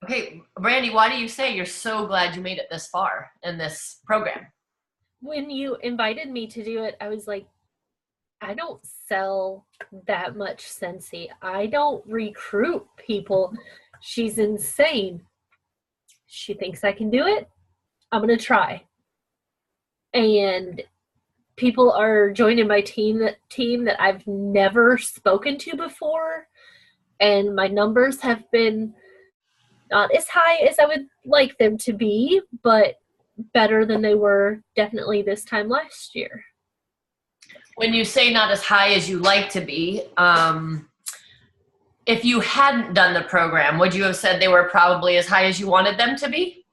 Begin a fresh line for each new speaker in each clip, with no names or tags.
Okay, Brandy, why do you say you're so glad you made it this far in this program?
When you invited me to do it, I was like, I don't sell that much Scentsy. I don't recruit people. She's insane. She thinks I can do it. I'm going to try. And people are joining my team that I've never spoken to before. And my numbers have been not as high as I would like them to be, but better than they were definitely this time last year.
When you say not as high as you like to be, if you hadn't done the program, would you have said they were probably as high as you wanted them to be?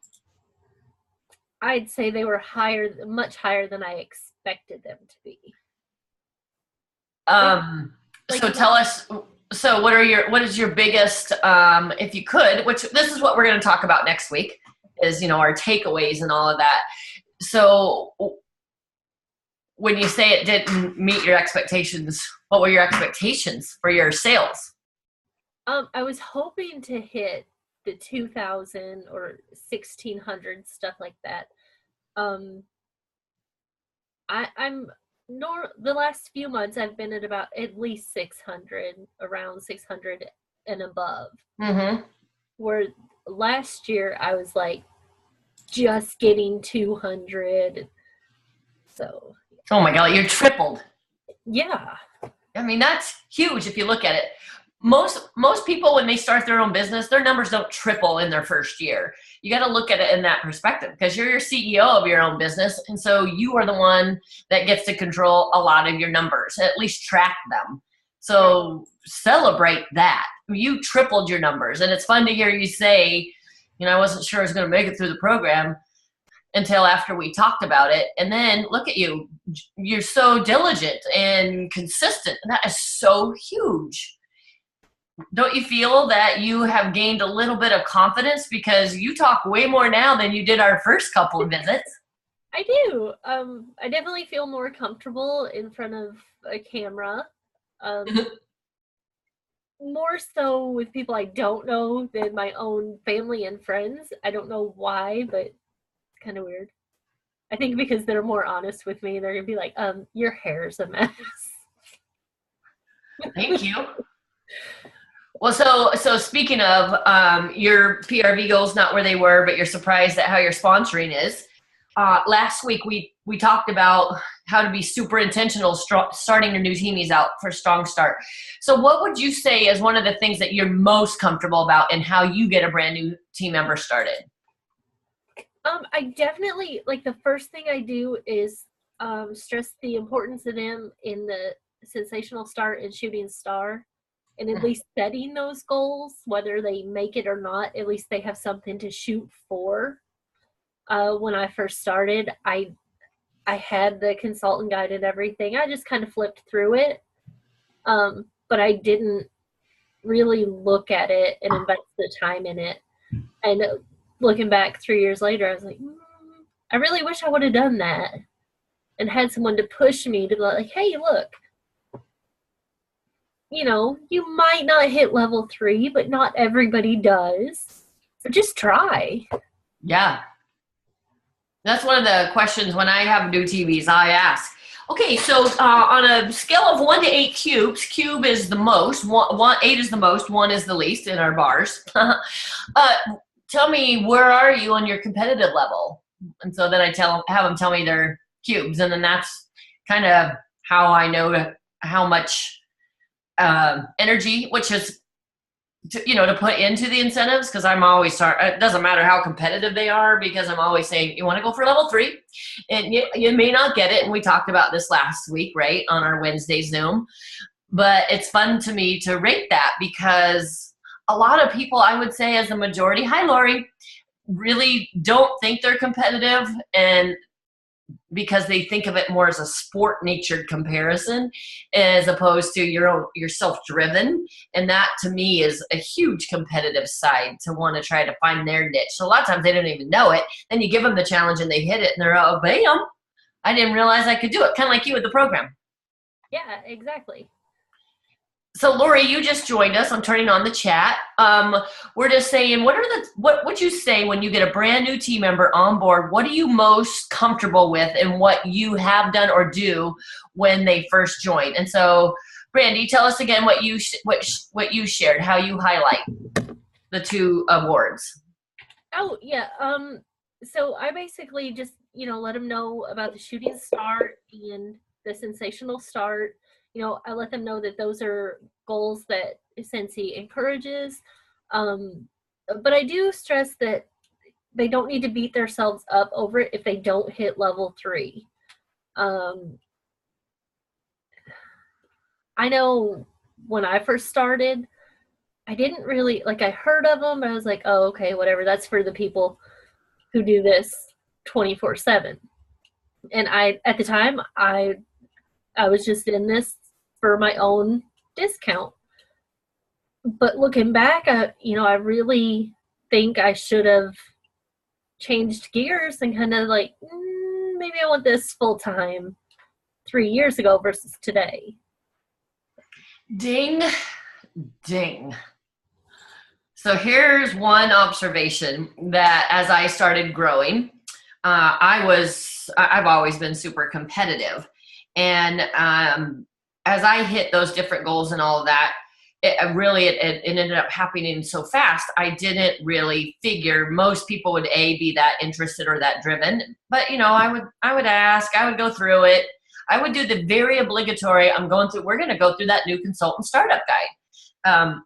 I'd say they were higher, much higher than I expected them to be. Like,
Um,
like
so tell us, so what is your biggest, if you could, which this is what we're going to talk about next week, is, our takeaways and all of that. So when you say it didn't meet your expectations, what were your expectations for your sales?
I was hoping to hit the 2000 or 1600 stuff like that. Um, I'm the last few months I've been at about at least 600, around 600 and above.
Mm-hmm.
Where last year I was like just getting 200. So,
Oh my God, you're tripled.
yeah.
I mean, that's huge if you look at it. Most people, when they start their own business, their numbers don't triple in their first year. You got to look at it in that perspective, because you're your CEO of your own business, and so you are the one that gets to control a lot of your numbers, at least track them. So celebrate that. You tripled your numbers, and it's fun to hear you say, I wasn't sure I was going to make it through the program until after we talked about it. And then look at you. You're so diligent and consistent. And that is so huge. Don't you feel that you have gained a little bit of confidence, because you talk way more now than you did our first couple of visits?
I do. I definitely feel more comfortable in front of a camera. Um, More so with people I don't know than my own family and friends. I don't know why, but it's kind of weird. I think because they're more honest with me, they're gonna be like, your hair's a mess.
Thank you. Well, so speaking of, your PRV goals not where they were, but you're surprised at how your sponsoring is. Last week we talked about how to be super intentional starting your new teamies out for Strong Start. So what would you say is one of the things that you're most comfortable about in how you get a brand new team member started?
I definitely like the first thing I do is stress the importance of them in the sensational start and shooting star, and at least setting those goals, whether they make it or not, at least they have something to shoot for. When I first started, I had the consultant guide and everything. I just kind of flipped through it, but I didn't really look at it and invest the time in it. And looking back 3 years later, I was like, I really wish I would have done that and had someone to push me to be like, hey, look, you might not hit level 3, but not everybody does. So just try.
Yeah. That's one of the questions when I have new TVs, I ask. Okay, so on a scale of 1 to 8 cubes, cube is the most, 8 is the most, 1 is the least in our bars. Tell me, where are you on your competitive level? And so then I have them tell me their cubes, and then that's kind of how I know how much energy, which is to put into the incentives, because I'm always it doesn't matter how competitive they are, because I'm always saying you want to go for level 3, and you may not get it, and we talked about this last week, right, on our Wednesday Zoom. But it's fun to me to rate that, because a lot of people, I would say as a majority, hi Lori, really don't think they're competitive, and because they think of it more as a sport natured comparison as opposed to you're self-driven. And that to me is a huge competitive side, to want to try to find their niche. So a lot of times they don't even know it. Then you give them the challenge and they hit it and they're, oh, bam, I didn't realize I could do it. Kind of like you with the program.
Yeah, exactly.
So Lori, you just joined us. I'm turning on the chat. We're just saying, what would you say when you get a brand new team member on board? What are you most comfortable with, and what you have done or do when they first join? And so, Brandy, tell us again what you shared, how you highlight the 2 awards.
Oh yeah. So I basically just let them know about the shooting start and the sensational start. I let them know that those are goals that Scentsy encourages. But I do stress that they don't need to beat themselves up over it if they don't hit level 3. I know when I first started, I didn't really I heard of them, but I was like, oh, okay, whatever. That's for the people who do this 24/7. And at the time, I was just in this for my own discount. But looking back, I really think I should have changed gears and kind of maybe I want this full time 3 years ago versus today.
Ding, ding. So here's one observation that as I started growing, I've always been super competitive. And as I hit those different goals and all of that, it ended up happening so fast. I didn't really figure most people would be that interested or that driven. But I would ask, I would go through it. I would do the very obligatory, we're going to go through that new consultant startup guide.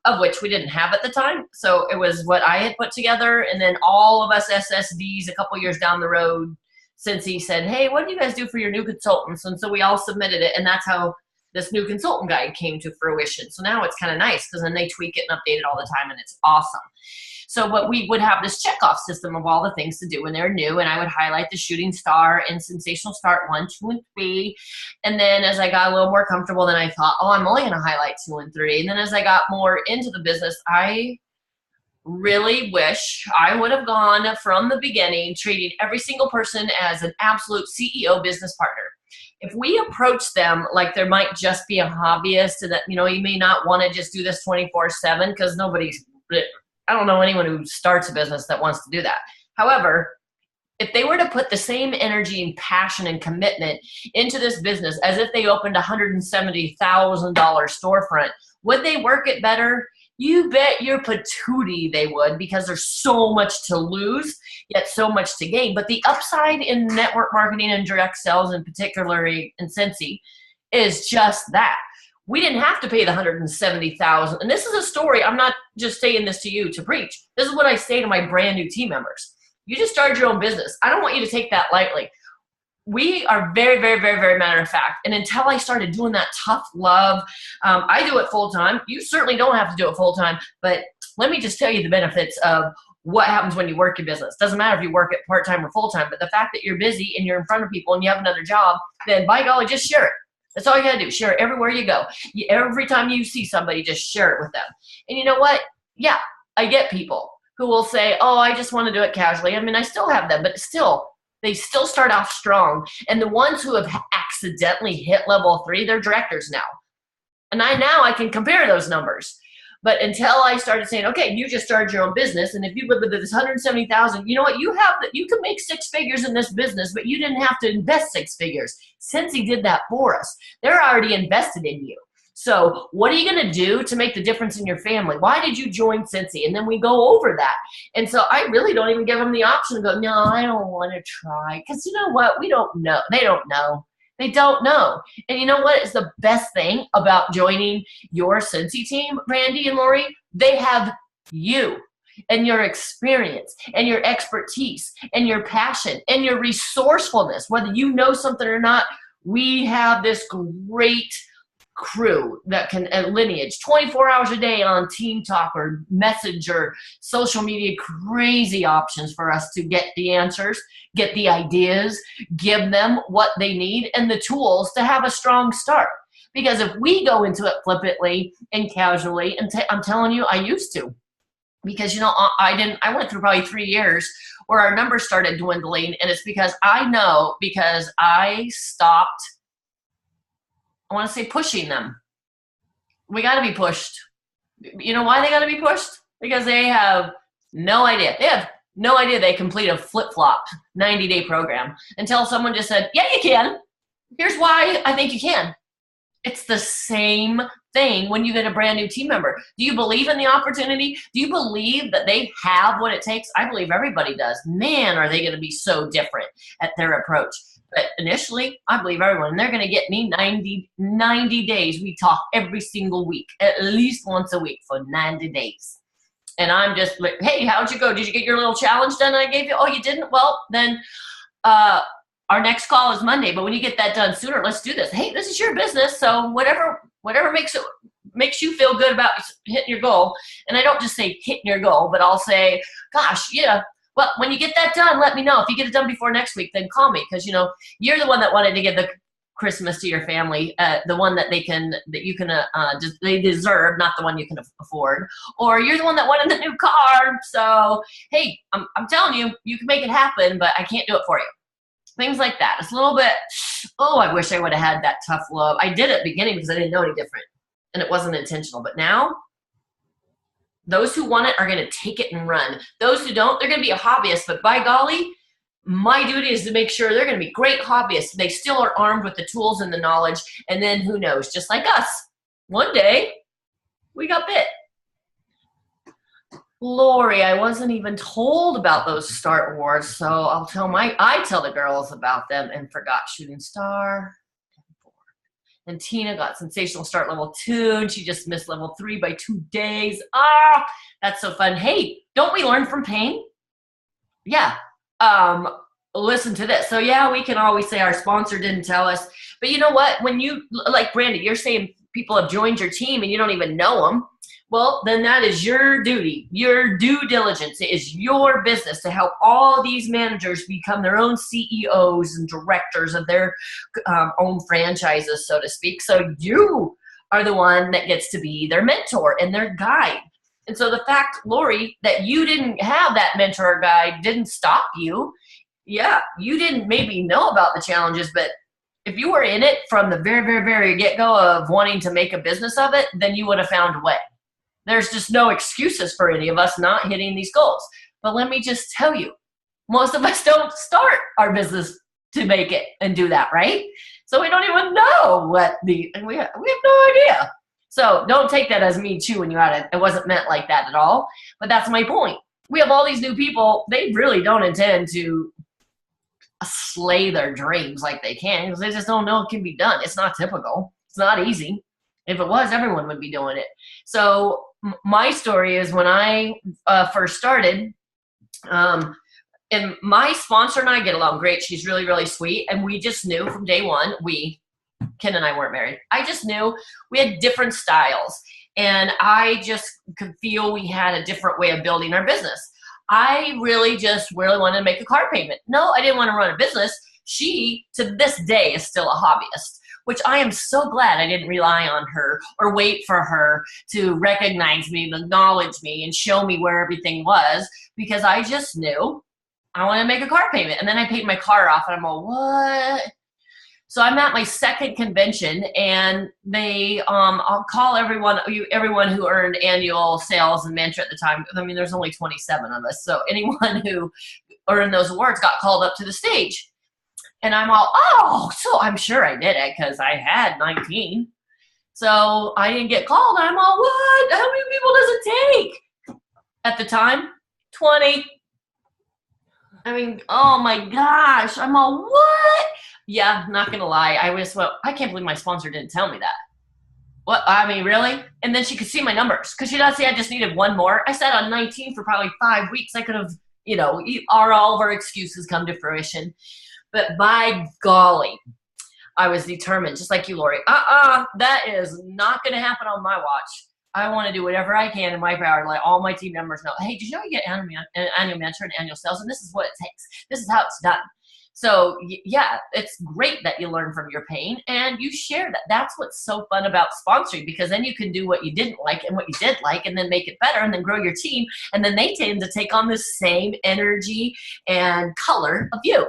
Of which we didn't have at the time. So it was what I had put together. And then all of us SSDs a couple years down the road, since he said, hey, what do you guys do for your new consultants? And so we all submitted it. And that's how this new consultant guide came to fruition. So now it's kind of nice because then they tweak it and update it all the time, and it's awesome. So what we would have this checkoff system of all the things to do when they're new, and I would highlight the shooting star and sensational start 1, 2, and 3. And then as I got a little more comfortable, then I thought, oh, I'm only going to highlight 2 and 3. And then as I got more into the business, I really wish I would have gone from the beginning, treating every single person as an absolute CEO business partner. If we approach them like there might just be a hobbyist, and that you may not want to just do this 24/7 because I don't know anyone who starts a business that wants to do that. However, if they were to put the same energy and passion and commitment into this business as if they opened a $170,000 storefront, would they work it better? You bet your patootie they would, because there's so much to lose, yet so much to gain. But the upside in network marketing and direct sales, in particular in Scentsy, is just that. We didn't have to pay the $170,000. And this is a story. I'm not just saying this to you to preach. This is what I say to my brand new team members. You just started your own business. I don't want you to take that lightly. We are very, very, very, very matter of fact. And until I started doing that tough love, I do it full time. You certainly don't have to do it full time. But let me just tell you the benefits of what happens when you work your business. Doesn't matter if you work it part time or full time. But the fact that you're busy and you're in front of people and you have another job, then by golly, just share it. That's all you gotta do. Share it everywhere you go. Every time you see somebody, just share it with them. And you know what? Yeah, I get people who will say, oh, I just want to do it casually. I mean, I still have them, but still, they still start off strong. And the ones who have accidentally hit level 3, they're directors now. And I can compare those numbers. But until I started saying, okay, you just started your own business, and if you with this 170,000, you know what? You can make 6 figures in this business, but you didn't have to invest 6 figures. Scentsy did that for us. They're already invested in you. So what are you going to do to make the difference in your family? Why did you join Scentsy? And then we go over that. And so I really don't even give them the option to go, no, I don't want to try. Because you know what? We don't know. They don't know. They don't know. And you know what is the best thing about joining your Scentsy team, Randy and Lori? They have you and your experience and your expertise and your passion and your resourcefulness. Whether you know something or not, we have this great crew that can lineage 24 hours a day on Team Talk or Message or social media, crazy options for us to get the answers, get the ideas, give them what they need and the tools to have a strong start. Because if we go into it flippantly and casually, and I'm telling you, I used to, because I went through probably 3 years where our numbers started dwindling, and it's because I stopped, I want to say, pushing them. We got to be pushed. You know why they got to be pushed? Because they have no idea. They have no idea they complete a flip-flop 90-day program until someone just said, yeah, you can. Here's why I think you can. It's the same thing when you get a brand new team member. Do you believe in the opportunity? Do you believe that they have what it takes? I believe everybody does. Man, are they going to be so different at their approach. But initially, I believe everyone. And they're going to get me 90 days. We talk every single week, at least once a week for 90 days. And I'm just like, hey, how'd you go? Did you get your little challenge done I gave you? Oh, you didn't? Well, then our next call is Monday. But when you get that done sooner, let's do this. Hey, this is your business. So whatever makes you feel good about hitting your goal. And I don't just say hitting your goal, but I'll say, gosh, yeah. Well, when you get that done, let me know. If you get it done before next week, then call me. Because, you're the one that wanted to give the Christmas to your family, the one that they deserve, not the one you can afford. Or you're the one that wanted the new car. So, hey, I'm telling you, you can make it happen, but I can't do it for you. Things like that. It's a little bit, I wish I would have had that tough love. I did at the beginning because I didn't know any different. And it wasn't intentional. But now, those who want it are going to take it and run. Those who don't, they're going to be a hobbyist. But by golly, my duty is to make sure they're going to be great hobbyists. They still are armed with the tools and the knowledge. And then who knows, just like us, one day we got bit. Lori, I wasn't even told about those start awards, so I tell the girls about them and forgot Shooting Star. And Tina got Sensational Start level 2, and she just missed level 3 by 2 days. That's so fun. Hey, don't we learn from pain? Yeah. Listen to this. So yeah, we can always say our sponsor didn't tell us, but you know what? When you, like Brandy, you're saying people have joined your team and you don't even know them. Well, then that is your duty, your due diligence. It is your business to help all these managers become their own CEOs and directors of their own franchises, so to speak. So you are the one that gets to be their mentor and their guide. And so the fact, Lori, that you didn't have that mentor or guide didn't stop you. Yeah, you didn't maybe know about the challenges, but if you were in it from the very, very, very get-go of wanting to make a business of it, then you would have found a way. There's just no excuses for any of us not hitting these goals. But let me just tell you, most of us don't start our business to make it and do that, right? So we don't even know we have no idea. So don't take that as me chewing you out. It wasn't meant like that at all. But that's my point. We have all these new people. They really don't intend to slay their dreams like they can because they just don't know it can be done. It's not typical. It's not easy. If it was, everyone would be doing it. So my story is when I first started, and my sponsor and I get along great. She's really, really sweet. And we just knew from day one, Ken and I weren't married. I just knew we had different styles. And I just could feel we had a different way of building our business. I really wanted to make a car payment. No, I didn't want to run a business. She, to this day, is still a hobbyist, which I am so glad I didn't rely on her or wait for her to recognize me, acknowledge me, and show me where everything was, because I just knew I wanted to make a car payment. And then I paid my car off, and I'm all, what? So I'm at my second convention, and I'll call everyone who earned annual sales and mentor at the time. I mean, there's only 27 of us. So anyone who earned those awards got called up to the stage. And I'm all, so I'm sure I did it because I had 19. So I didn't get called. I'm all, what? How many people does it take? At the time, 20. I mean, oh my gosh. I'm all, what? Yeah, not going to lie. I can't believe my sponsor didn't tell me that. What? I mean, really? And then she could see my numbers. Because she doesn't see I just needed one more. I sat on 19 for probably 5 weeks. I could have, all of our excuses come to fruition. But by golly, I was determined, just like you, Lori. That is not going to happen on my watch. I want to do whatever I can in my power to let all my team members know, hey, did you know you get annual mentor and annual sales? And this is what it takes. This is how it's done. So, yeah, it's great that you learn from your pain and you share that. That's what's so fun about sponsoring, because then you can do what you didn't like and what you did like and then make it better and then grow your team. And then they tend to take on the same energy and color of you.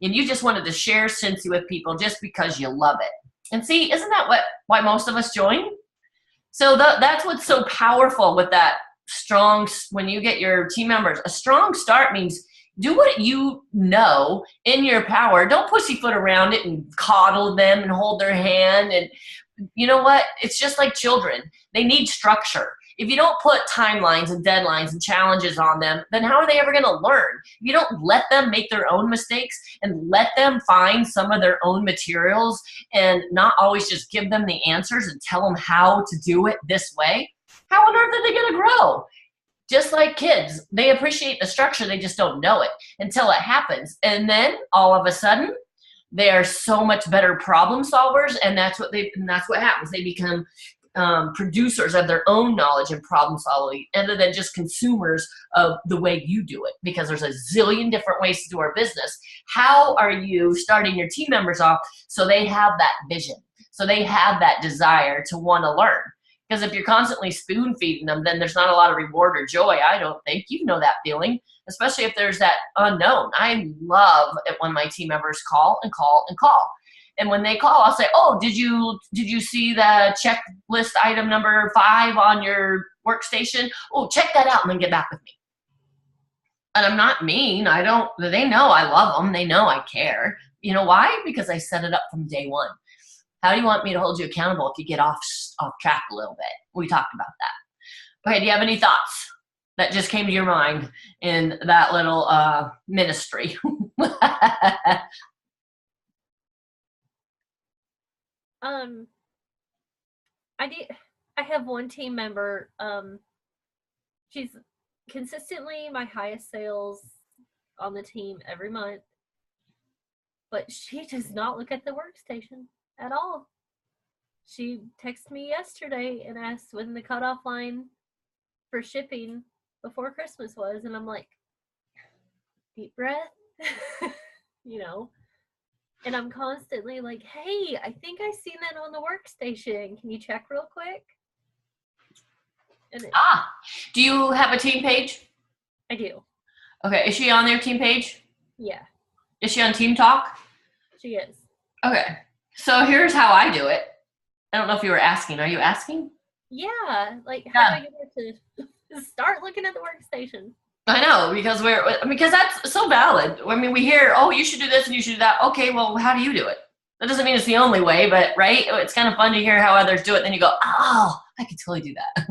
And you just wanted to share Cincy with people just because you love it. And see, isn't that why most of us join? So that's what's so powerful with that strong, when you get your team members, a strong start means do what you know in your power. Don't pussyfoot around it and coddle them and hold their hand. And you know what? It's just like children. They need structure. If you don't put timelines and deadlines and challenges on them, then how are they ever going to learn? If you don't let them make their own mistakes and let them find some of their own materials and not always just give them the answers and tell them how to do it this way, how on earth are they going to grow? Just like kids, they appreciate the structure, they just don't know it until it happens. And then all of a sudden, they are so much better problem solvers, and that's what happens. They become producers of their own knowledge and problem solving, other than just consumers of the way you do it, because there's a zillion different ways to do our business. How are you starting your team members off so they have that vision, so they have that desire to want to learn? Because if you're constantly spoon feeding them, then there's not a lot of reward or joy, I don't think. You know that feeling, especially if there's that unknown. I love it when my team members call and call and call. And when they call, I'll say, oh, did you see the checklist item number 5 on your workstation? Oh, check that out and then get back with me. And I'm not mean. They know I love them. They know I care. You know why? Because I set it up from day one. How do you want me to hold you accountable if you get off track a little bit? We talked about that. Okay, do you have any thoughts that just came to your mind in that little ministry?
I have one team member, she's consistently my highest sales on the team every month, but she does not look at the workstation at all. She texted me yesterday and asked when the cutoff line for shipping before Christmas was, and I'm like, deep breath, and I'm constantly like, hey, I think I seen that on the workstation. Can you check real quick?
Do you have a team page?
I do.
Okay, is she on their team page?
Yeah.
Is she on Team Talk?
She is.
Okay, so here's how I do it. I don't know if you were asking. Are you asking?
Yeah, like how do I get her to start looking at the workstation?
I know, because that's so valid. I mean, we hear, oh, you should do this and you should do that. Okay, well, how do you do it? That doesn't mean it's the only way, but right? It's kind of fun to hear how others do it. Then you go, oh, I could totally do that.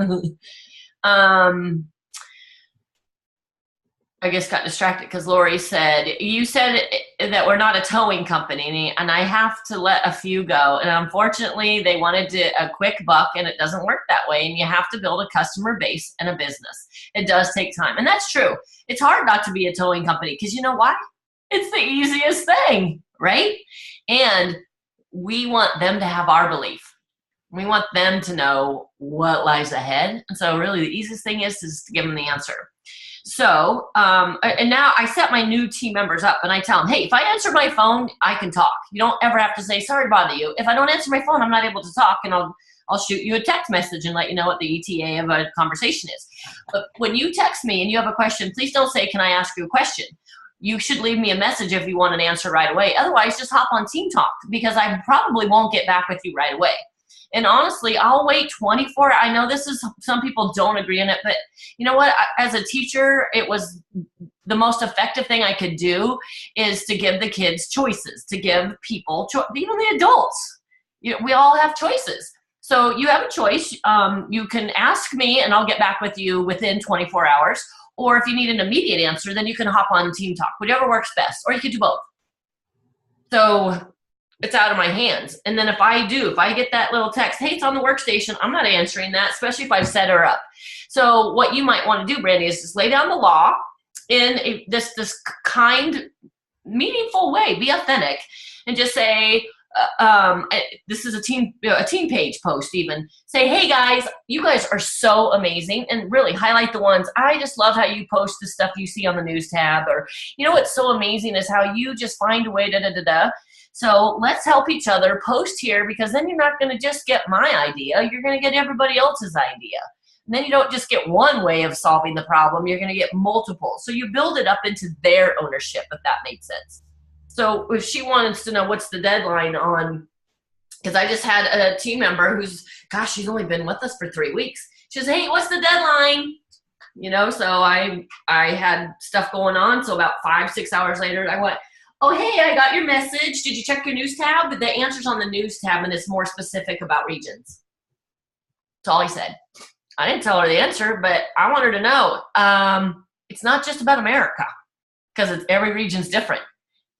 I just got distracted because Lori said, you said that we're not a towing company, and I have to let a few go. And unfortunately, they wanted a quick buck, and it doesn't work that way. And you have to build a customer base and a business. It does take time. And that's true. It's hard not to be a towing company because you know why? It's the easiest thing, right? And we want them to have our belief. We want them to know what lies ahead. And so really the easiest thing is to give them the answer. So, and now I set my new team members up and I tell them, hey, if I answer my phone, I can talk. You don't ever have to say, sorry to bother you. If I don't answer my phone, I'm not able to talk, and I'll shoot you a text message and let you know what the ETA of a conversation is. But when you text me and you have a question, please don't say, can I ask you a question? You should leave me a message if you want an answer right away. Otherwise, just hop on Team Talk because I probably won't get back with you right away. And honestly, I'll wait 24. I know some people don't agree in it, but you know what? As a teacher, it was the most effective thing I could do is to give the kids choices, to give people, even the adults. We all have choices. So you have a choice. You can ask me and I'll get back with you within 24 hours. Or if you need an immediate answer, then you can hop on Team Talk, whatever works best, or you could do both. So it's out of my hands. And then if I get that little text, hey, it's on the workstation, I'm not answering that, especially if I've set her up. So what you might want to do, Brandy, is just lay down the law in this kind, meaningful way. Be authentic and just say, this is a team page post even. Say, hey guys, you guys are so amazing, and really highlight the ones. I just love how you post the stuff you see on the news tab, or you know what's so amazing is how you just find a way da-da-da-da. So let's help each other post here, because then you're not going to just get my idea, you're going to get everybody else's idea. And then you don't just get one way of solving the problem, you're going to get multiple. So you build it up into their ownership, if that makes sense. So if she wants to know what's the deadline on because I just had a team member who's, gosh, she's only been with us for 3 weeks. She says, hey, what's the deadline? You know, so I had stuff going on. So about 5-6 hours later, I went, oh, hey, I got your message. Did you check your news tab? The answer's on the news tab, and it's more specific about regions. That's all he said. I didn't tell her the answer, but I want her to know. It's not just about America, because every region's different.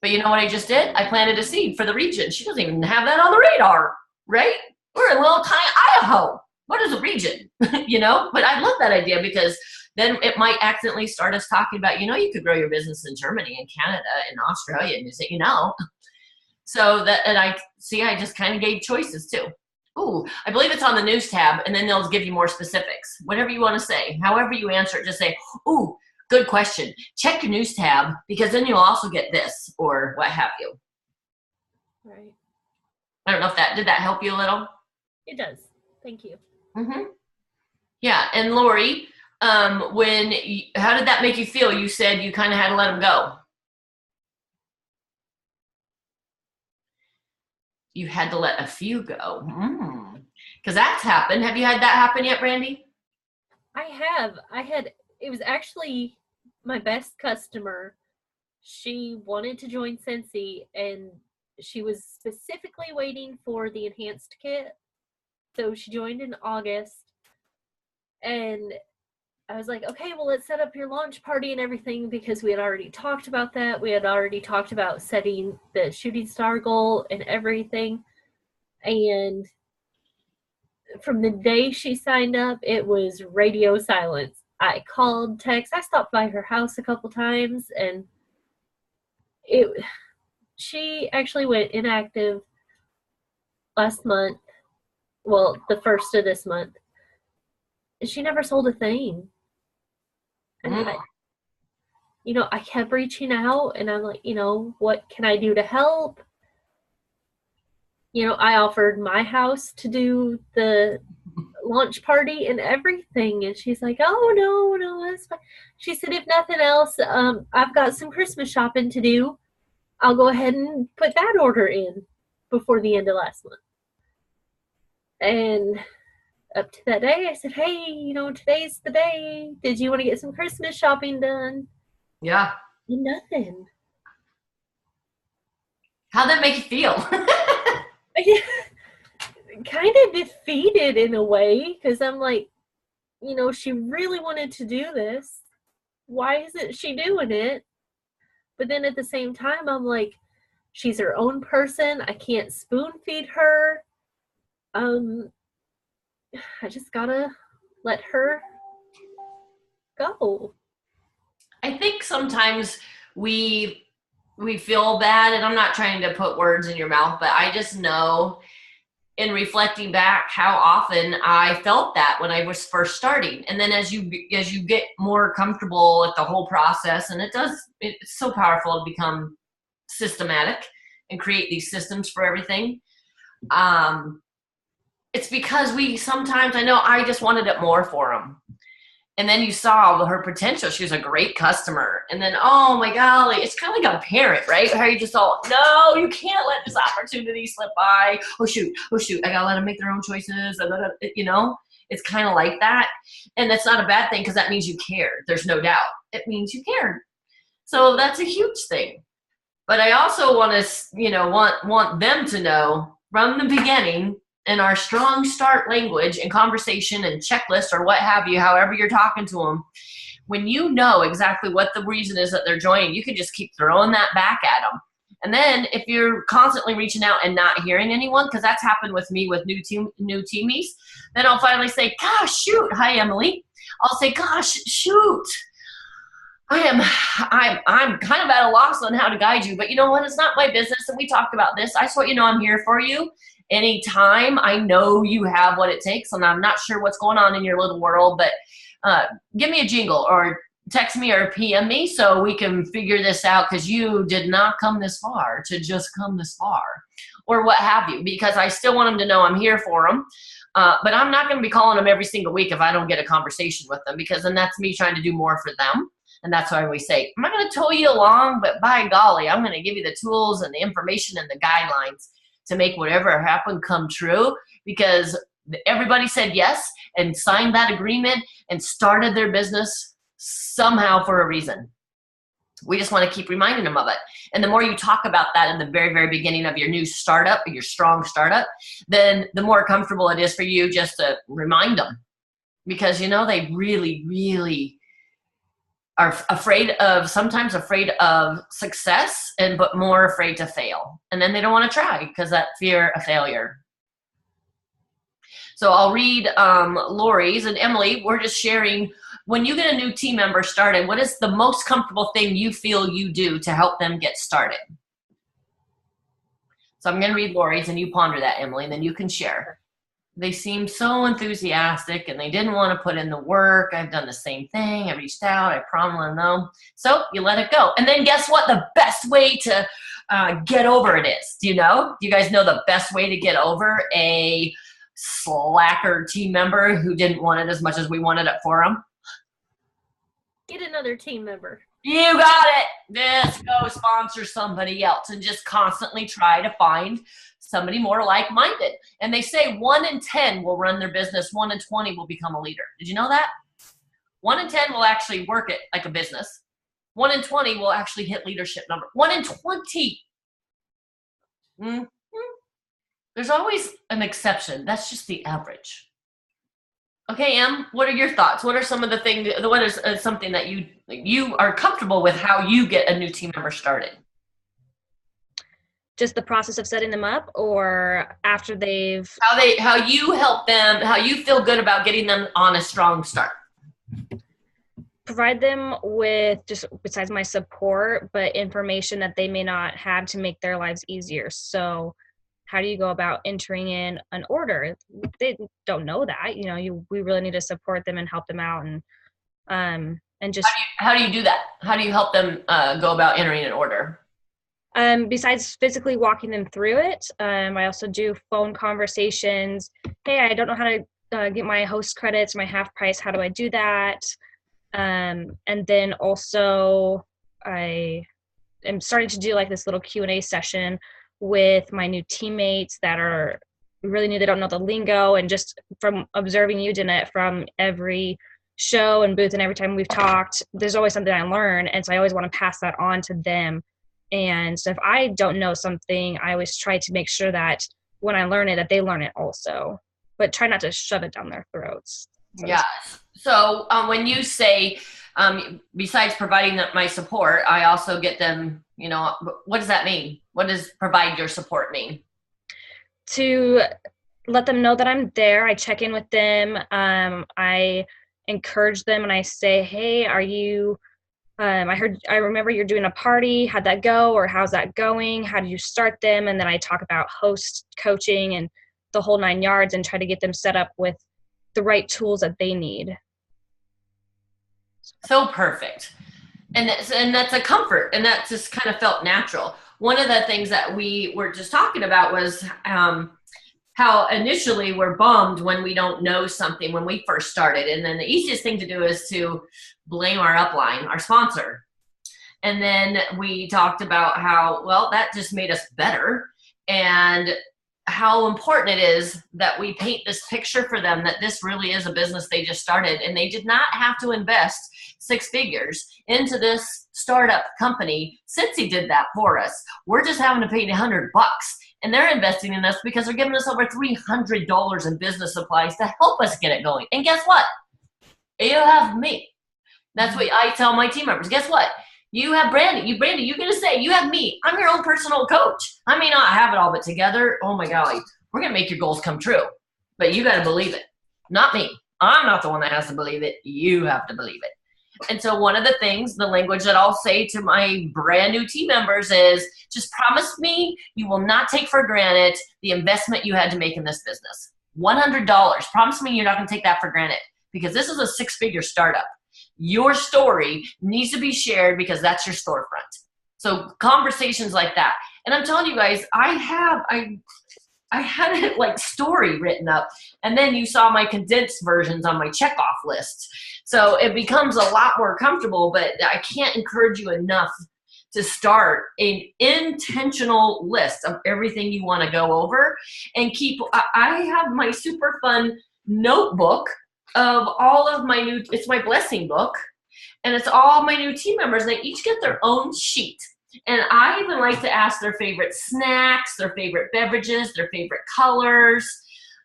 But you know what I just did? I planted a seed for the region. She doesn't even have that on the radar, right? We're in little tiny Idaho. What is a region? You know? But I love that idea, because then it might accidentally start us talking about, you know, you could grow your business in Germany and Canada and Australia, and you say, you know. So that, and I just kind of gave choices too. Ooh, I believe it's on the news tab, and then they'll give you more specifics. Whatever you want to say, however you answer it, just say, ooh, good question. Check your news tab, because then you'll also get this, or what have you.
Right.
I don't know if did that help you a little?
It does. Thank you.
Mm-hmm. Yeah, and Lori, how did that make you feel? You said you kind of had to let them go. You had to let a few go. Because that's happened. Have you had that happen yet, Brandy?
I have. It was actually my best customer. She wanted to join Scentsy, and she was specifically waiting for the enhanced kit. So she joined in August, and I was like, okay, well, let's set up your launch party and everything, because we had already talked about that. We had already talked about setting the shooting star goal and everything. And from the day she signed up, it was radio silence. I called, text. I stopped by her house a couple times, and she actually went inactive last month. Well, the first of this month. She never sold a thing. And I kept reaching out, and I'm like, what can I do to help? I offered my house to do the launch party and everything. And she's like, oh, no, that's fine. She said, if nothing else, I've got some Christmas shopping to do. I'll go ahead and put that order in before the end of last month. And up to that day, I said, hey, today's the day. Did you want to get some Christmas shopping done?
Yeah.
Nothing.
How'd that make you feel?
Kind of defeated in a way, because I'm like, she really wanted to do this. Why isn't she doing it? But then at the same time, I'm like, she's her own person. I can't spoon feed her. I just gotta let her go.
I think sometimes we feel bad, and I'm not trying to put words in your mouth, but I just know in reflecting back how often I felt that when I was first starting. And then as you get more comfortable with the whole process, and it's so powerful to become systematic and create these systems for everything. It's because I know I just wanted it more for them. And then you saw her potential. She was a great customer. And then, oh my golly, it's kind of like a parent, right? How you just all, no, you can't let this opportunity slip by. Oh shoot, I gotta let them make their own choices. It's kind of like that. And that's not a bad thing, because that means you cared. There's no doubt. It means you cared. So that's a huge thing. But I also want to, want them to know from the beginning, in our strong start language and conversation and checklist or what have you, however you're talking to them, when you know exactly what the reason is that they're joining, you can just keep throwing that back at them. And then if you're constantly reaching out and not hearing anyone, because that's happened with me with new teamies, then I'll finally say, gosh, shoot. Hi, Emily. I'll say, gosh, shoot. I'm kind of at a loss on how to guide you, but you know what? It's not my business. And we talked about this. I just want you to know I'm here for you. Anytime. I know you have what it takes, and I'm not sure what's going on in your little world, but give me a jingle or text me or PM me so we can figure this out, because you did not come this far to just come this far, or what have you, because I still want them to know I'm here for them. But I'm not going to be calling them every single week if I don't get a conversation with them, because then that's me trying to do more for them. And that's why we say, I'm not going to tow you along, but by golly, I'm going to give you the tools and the information and the guidelines to make whatever happened come true, because everybody said yes and signed that agreement and started their business somehow for a reason. We just want to keep reminding them of it. And the more you talk about that in the very, very beginning of your new startup, your strong startup, then the more comfortable it is for you just to remind them. Because, they really, really are sometimes afraid of success, but more afraid to fail. And then they don't want to try because that fear of failure. So I'll read Lori's. And Emily, we're just sharing, when you get a new team member started, what is the most comfortable thing you feel you do to help them get started? So I'm going to read Lori's, and you ponder that, Emily, and then you can share. They seem so enthusiastic, and they didn't want to put in the work. I've done the same thing. I reached out. I promised them. So you let it go. And then guess what? The best way to get over it is, do you guys know the best way to get over a slacker team member who didn't want it as much as we wanted it for them?
Get another team member.
You got it. Just go sponsor somebody else and just constantly try to find somebody more like-minded. And they say 1 in 10 will run their business. 1 in 20 will become a leader. Did you know that? 1 in 10 will actually work it like a business. 1 in 20 will actually hit leadership number. 1 in 20. Mm-hmm. There's always an exception. That's just the average. Okay, Em, what are your thoughts? What are some of the things, what is something that you are comfortable with how you get a new team member started?
Just the process of setting them up, or after they've...
How you help them, how you feel good about getting them on a strong start.
Provide them with, just besides my support, but information that they may not have to make their lives easier. So how do you go about entering in an order? They don't know that. We really need to support them and help them out, and just.
How do you do that? How do you help them go about entering an order?
Besides physically walking them through it, I also do phone conversations. Hey, I don't know how to get my host credits, my half price. How do I do that? And then also I am starting to do like this little Q&A session with my new teammates that are really new. They don't know the lingo, and just from observing you, Jeanette, from every show and booth and every time we've talked, there's always something I learn. And so I always want to pass that on to them. And so if I don't know something, I always try to make sure that when I learn it, that they learn it also, but try not to shove it down their throats. So
yeah. So when you say, besides providing my support, I also get them, what does that mean? What does provide your support mean?
To let them know that I'm there. I check in with them. I encourage them, and I say, hey, are you, I remember you're doing a party. How'd that go? Or how's that going? How did you start them? And then I talk about host coaching and the whole 9 yards, and try to get them set up with the right tools that they need.
So perfect. And that's a comfort, and that just kind of felt natural. One of the things that we were just talking about was how initially we're bummed when we don't know something when we first started. And then the easiest thing to do is to blame our upline, our sponsor. And then we talked about how, well, that just made us better, and how important it is that we paint this picture for them that this really is a business they just started, and they did not have to invest 6 figures into this startup company. Cincy did that for us. We're just having to pay $100, and they're investing in us because they're giving us over $300 in business supplies to help us get it going. And guess what? You have me. That's what I tell my team members. Guess what? You have Brandy. You're going to say, you have me. I'm your own personal coach. I may not have it all but together. Oh my golly. We're going to make your goals come true. But you got to believe it. Not me. I'm not the one that has to believe it. You have to believe it. And so one of the things, the language that I'll say to my brand new team members is, just promise me you will not take for granted the investment you had to make in this business. $100. Promise me you're not going to take that for granted, because this is a 6-figure startup. Your story needs to be shared because that's your storefront. So conversations like that. And I'm telling you guys, I had it like story written up, and then you saw my condensed versions on my checkoff list. So it becomes a lot more comfortable, but I can't encourage you enough to start an intentional list of everything you want to go over and keep. I have my super fun notebook of all of my new, it's my blessing book, and it's all my new team members. They each get their own sheet. And I even like to ask their favorite snacks, their favorite beverages, their favorite colors,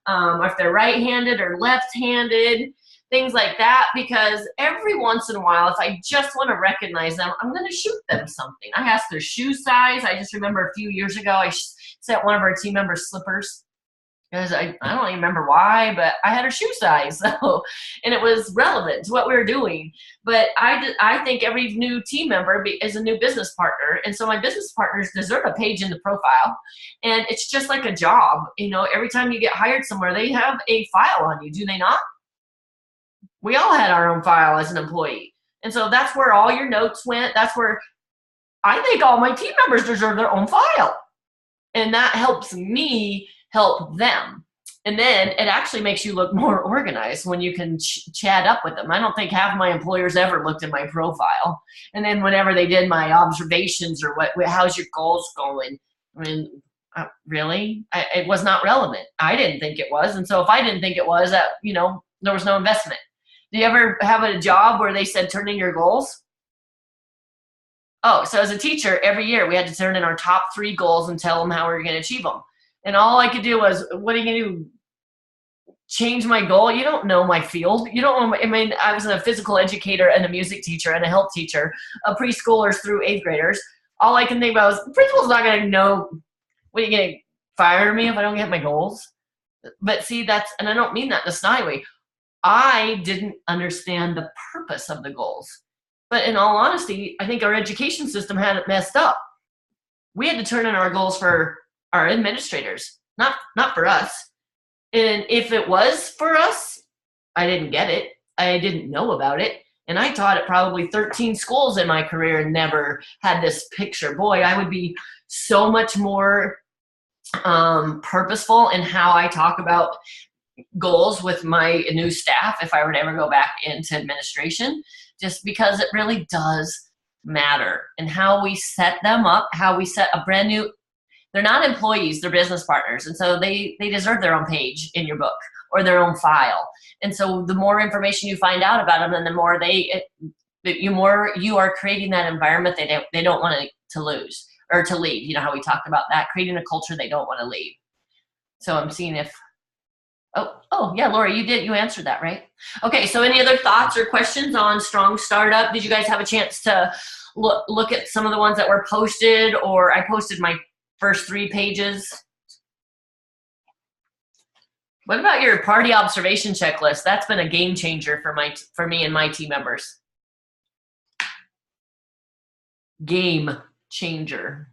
if they're right-handed or left-handed, things like that, because every once in a while, if I just want to recognize them, I'm going to shoot them something. I asked their shoe size. I just remember a few years ago, I sent one of our team members slippers. Because I don't even remember why, but I had her shoe size, so, and it was relevant to what we were doing. But I think every new team member is a new business partner, and so my business partners deserve a page in the profile, and it's just like a job. You know, every time you get hired somewhere, they have a file on you, do they not? We all had our own file as an employee, and so that's where all your notes went. That's where I think all my team members deserve their own file, and that helps me help them. And then it actually makes you look more organized when you can chat up with them. I don't think half of my employers ever looked at my profile. And then whenever they did my observations or how's your goals going? I mean, really? It was not relevant. I didn't think it was. And so if I didn't think it was, there was no investment. Do you ever have a job where they said, turn in your goals? Oh, so as a teacher, every year we had to turn in our top 3 goals and tell them how we were going to achieve them. And all I could do was, what are you going to do? Change my goal? You don't know my field. You don't know. I mean, I was a physical educator and a music teacher and a health teacher of preschoolers through 8th graders. All I can think about was, the principal's not going to know. What, are you going to fire me if I don't get my goals? But see, and I don't mean that in a snide way. I didn't understand the purpose of the goals. But in all honesty, I think our education system had it messed up. We had to turn in our goals for our administrators, not for us. And if it was for us, I didn't get it. I didn't know about it. And I taught at probably 13 schools in my career and never had this picture. Boy, I would be so much more purposeful in how I talk about goals with my new staff if I were to ever go back into administration, just because it really does matter. And how we set them up, how we set a brand new, they're not employees, they're business partners. And so they deserve their own page in your book or their own file. And so the more information you find out about them, and the more you are creating that environment they don't want to lose or to leave. You know how we talked about that, creating a culture they don't want to leave. So I'm seeing if, oh yeah, Lori, you answered that, right? Okay, so any other thoughts or questions on Strong Startup? Did you guys have a chance to look at some of the ones that were posted, or I posted my first 3 pages? What about your party observation checklist? That's been a game changer for me and my team members. Game changer.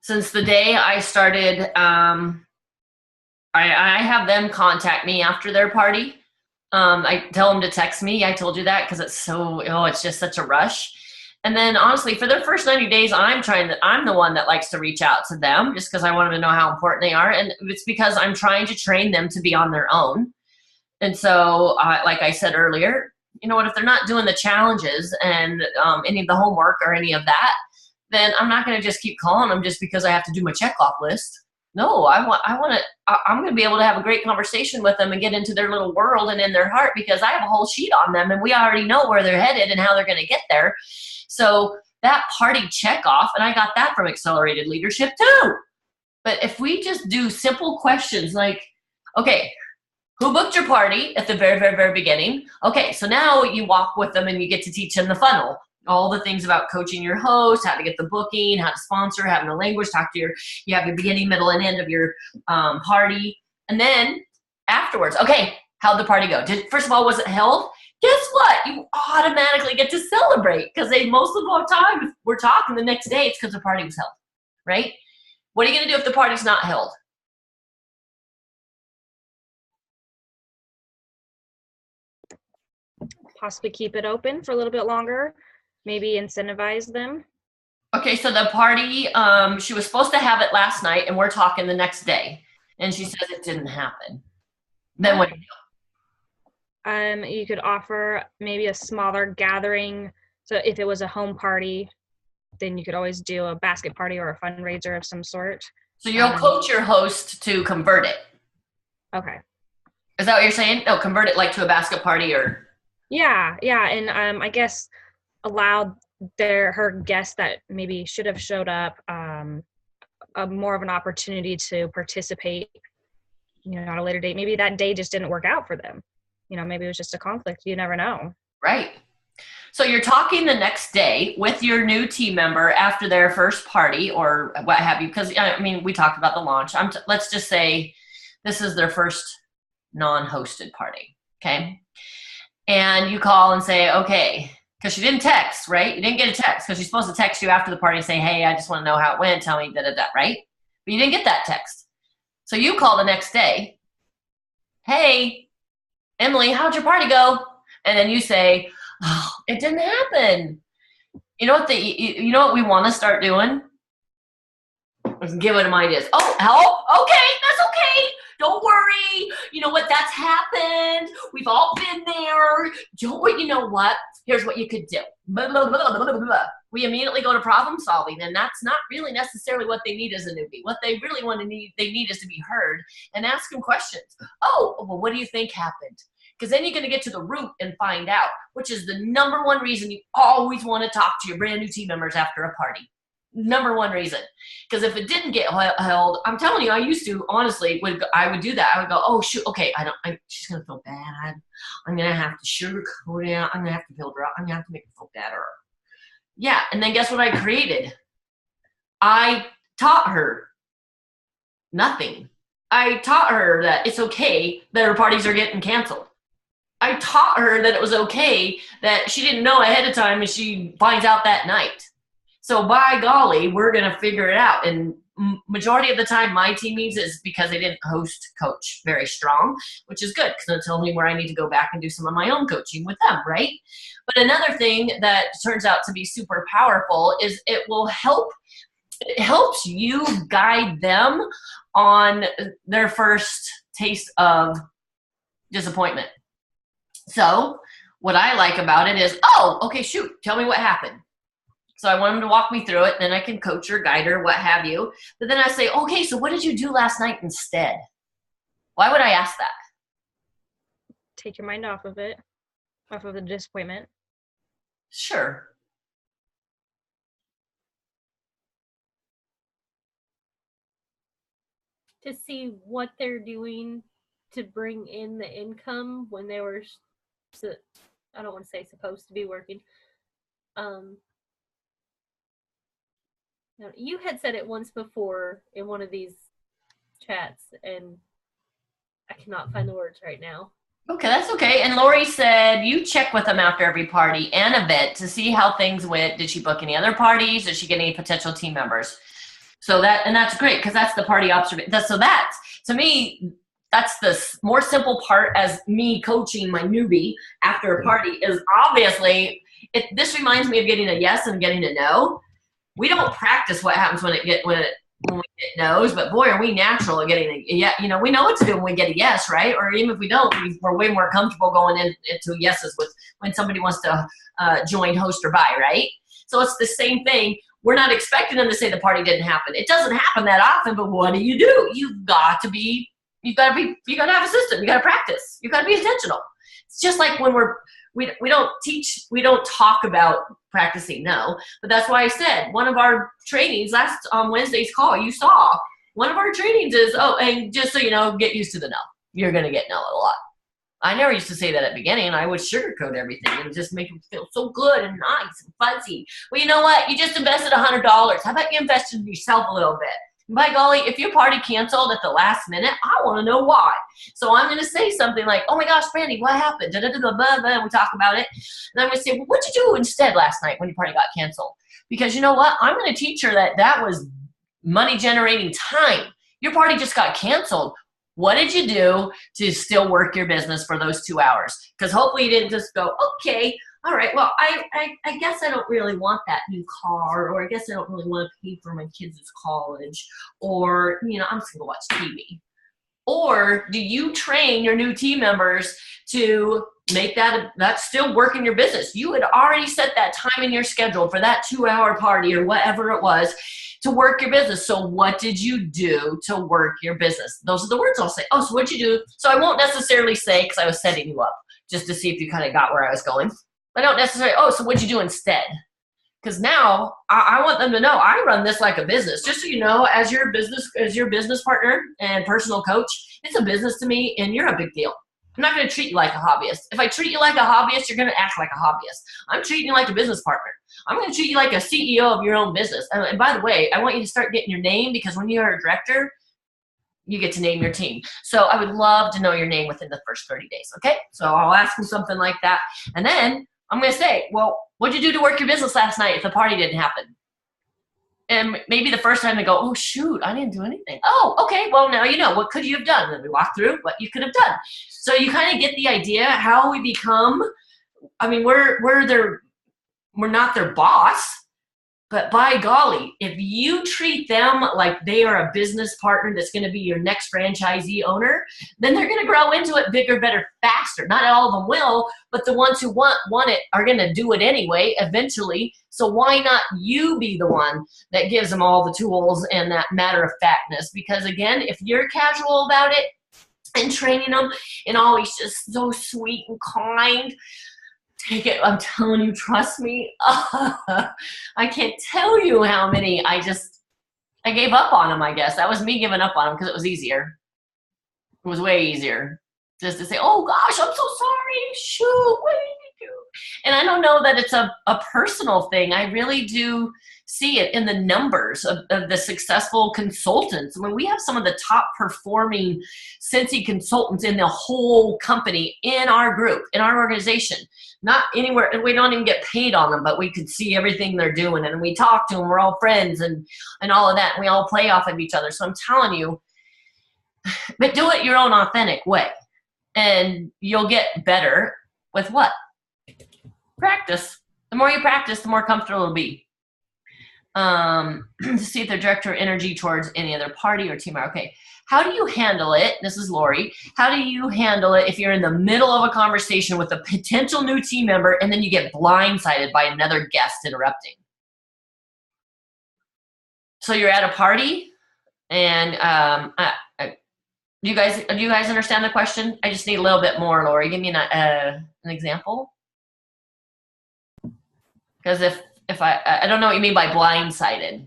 Since the day I started, I have them contact me after their party. I tell them to text me. I told you that because it's just such a rush. And then honestly, for their first 90 days, I'm the one that likes to reach out to them just because I want them to know how important they are. And it's because I'm trying to train them to be on their own. And so, like I said earlier, you know what, if they're not doing the challenges and any of the homework or any of that, then I'm not going to just keep calling them just because I have to do my checkoff list. No, I'm going to be able to have a great conversation with them and get into their little world and in their heart, because I have a whole sheet on them and we already know where they're headed and how they're going to get there. So that party checkoff, and I got that from Accelerated Leadership too. But if we just do simple questions like, okay, who booked your party at the very, very, very beginning? Okay, so now you walk with them and you get to teach them the funnel. All the things about coaching your host, how to get the booking, how to sponsor, having the language, you have your beginning, middle, and end of your party. And then afterwards, okay, how'd the party go? First of all, was it held? Guess what? You automatically get to celebrate, because most of the time, if we're talking the next day, it's because the party was held, right? What are you going to do if the party's not held?
Possibly keep it open for a little bit longer. Maybe incentivize them.
Okay, so the party, she was supposed to have it last night, and we're talking the next day, and she says it didn't happen. Then what do you do?
You could offer maybe a smaller gathering So if it was a home party, then you could always do a basket party or a fundraiser of some sort.
So you'll coach your host to convert it.
Okay.
Is that what you're saying? No, convert it like to a basket party or.
Yeah. And I guess allowed her guests that maybe should have showed up more of an opportunity to participate, at a later date. Maybe that day just didn't work out for them. Maybe it was just a conflict. You never know.
Right. So you're talking the next day with your new team member after their first party or what have you, because we talked about the launch. Let's just say this is their first non-hosted party. Okay. And you call and say, okay, because she didn't text, right? You didn't get a text because she's supposed to text you after the party and say, hey, I just want to know how it went. Tell me that, right? But you didn't get that text. So you call the next day. Hey, Emily, how'd your party go? And then you say, oh, it didn't happen. You know what we want to start doing? Let's give it ideas. Oh, help? Okay, that's okay. Don't worry. You know what? That's happened. We've all been there. Don't worry. You know what? Here's what you could do. Blah, blah, blah, blah, blah, blah. We immediately go to problem solving, and that's not really necessarily what they need as a newbie. What they really they need is to be heard and ask them questions. Oh, well, what do you think happened? Because then you're going to get to the root and find out, which is the number one reason you always want to talk to your brand new team members after a party. Number one reason. Because if it didn't get held, I'm telling you, I used to, honestly, I would do that. I would go, oh, shoot, okay, she's going to feel bad. I'm going to have to sugarcoat it. I'm going to have to build her up. I'm going to have to make her feel better. Yeah, and then guess what I created? I taught her nothing. I taught her that it's okay that her parties are getting canceled. I taught her that it was okay that she didn't know ahead of time and she finds out that night. So by golly, we're going to figure it out. And majority of the time, my team needs is because they didn't host coach very strong, which is good because it'll tell me where I need to go back and do some of my own coaching with them, right? But another thing that turns out to be super powerful is it helps you guide them on their first taste of disappointment. So what I like about it is, oh, okay, shoot, tell me what happened. So I want them to walk me through it. Then I can coach her, guide her, what have you. But then I say, okay, so what did you do last night instead? Why would I ask that?
Take your mind off of it, off of the disappointment.
Sure.
To see what they're doing to bring in the income when they were, I don't want to say supposed to be working. You had said it once before in one of these chats, and I cannot find the words right now.
Okay, that's okay. And Lori said you check with them after every party and event to see how things went. Did she book any other parties? Did she get any potential team members? So that's great because that's the party observation. So that's, to me, that's the more simple part as me coaching my newbie after a party is obviously, this reminds me of getting a yes and getting a no. We don't practice what happens when we get no's, but boy, are we natural at getting a yeah. We know what to do when we get a yes, right? Or even if we don't, we're way more comfortable going into yeses with when somebody wants to join, host, or buy, right? So it's the same thing. We're not expecting them to say the party didn't happen. It doesn't happen that often, but what do? You've got to have a system. You got to practice. You got to be intentional. It's just like when we don't talk about practicing, no. But that's why I said one of our trainings last on Wednesday's call, you saw one of our trainings is, and just so you know, get used to the no. You're going to get no a lot. I never used to say that at the beginning. I would sugarcoat everything and just make them feel so good and nice and fuzzy. Well, you know what? You just invested $100. How about you invest in yourself a little bit? By golly, if your party canceled at the last minute, I want to know why. So I'm going to say something like, oh my gosh, Brandy, what happened? And we talk about it. And I'm going to say, well, what'd you do instead last night when your party got canceled? Because you know what? I'm going to teach her that was money generating time. Your party just got canceled. What did you do to still work your business for those 2 hours? Because hopefully you didn't just go, okay, all right, well, I guess I don't really want that new car, or I guess I don't really want to pay for my kids' college, or, I'm just going to watch TV. Or do you train your new team members to make that's still working your business. You had already set that time in your schedule for that 2-hour party or whatever it was to work your business. So what did you do to work your business? Those are the words I'll say. Oh, so what'd you do? So I won't necessarily say, because I was setting you up just to see if you kind of got where I was going. I don't necessarily, oh, so what'd you do instead? Because now I want them to know I run this like a business. Just so you know, as your business partner and personal coach, it's a business to me, and you're a big deal. I'm not going to treat you like a hobbyist. If I treat you like a hobbyist, you're going to act like a hobbyist. I'm treating you like a business partner. I'm going to treat you like a CEO of your own business. And by the way, I want you to start getting your name, because when you're a director, you get to name your team. So I would love to know your name within the first 30 days. Okay. So I'll ask them something like that. And then I'm going to say, well, what'd you do to work your business last night if the party didn't happen? And maybe the first time they go, oh, shoot, I didn't do anything. Oh, okay, well, now you know. What could you have done? And then we walk through what you could have done. So you kind of get the idea how we become, I mean, we're not their boss, but by golly, if you treat them like they are a business partner that's going to be your next franchisee owner, then they're going to grow into it bigger, better, faster. Not all of them will, but the ones who want it are going to do it anyway, eventually. So why not you be the one that gives them all the tools and that matter of factness? Because again, if you're casual about it and training them and always just so sweet and kind, take it. I'm telling you, trust me. I can't tell you how many I gave up on them, I guess. That was me giving up on them because it was easier. It was way easier just to say, oh gosh, I'm so sorry. Shoot, what did you do? And I don't know that it's a personal thing. I really do see it in the numbers of the successful consultants. I mean, we have some of the top performing Scentsy consultants in the whole company in our group, in our organization. Not anywhere, and we don't even get paid on them, but we could see everything they're doing, and we talk to them. We're all friends and all of that. And we all play off of each other. So I'm telling you, but do it your own authentic way, and you'll get better with what? Practice. The more you practice, the more comfortable it'll be. To see if they're direct your energy towards any other party or team. Okay. How do you handle it? This is Lori. How do you handle it if you're in the middle of a conversation with a potential new team member and then you get blindsided by another guest interrupting? So you're at a party and do you guys understand the question? I just need a little bit more, Lori. Give me an example. Because if I don't know what you mean by blindsided.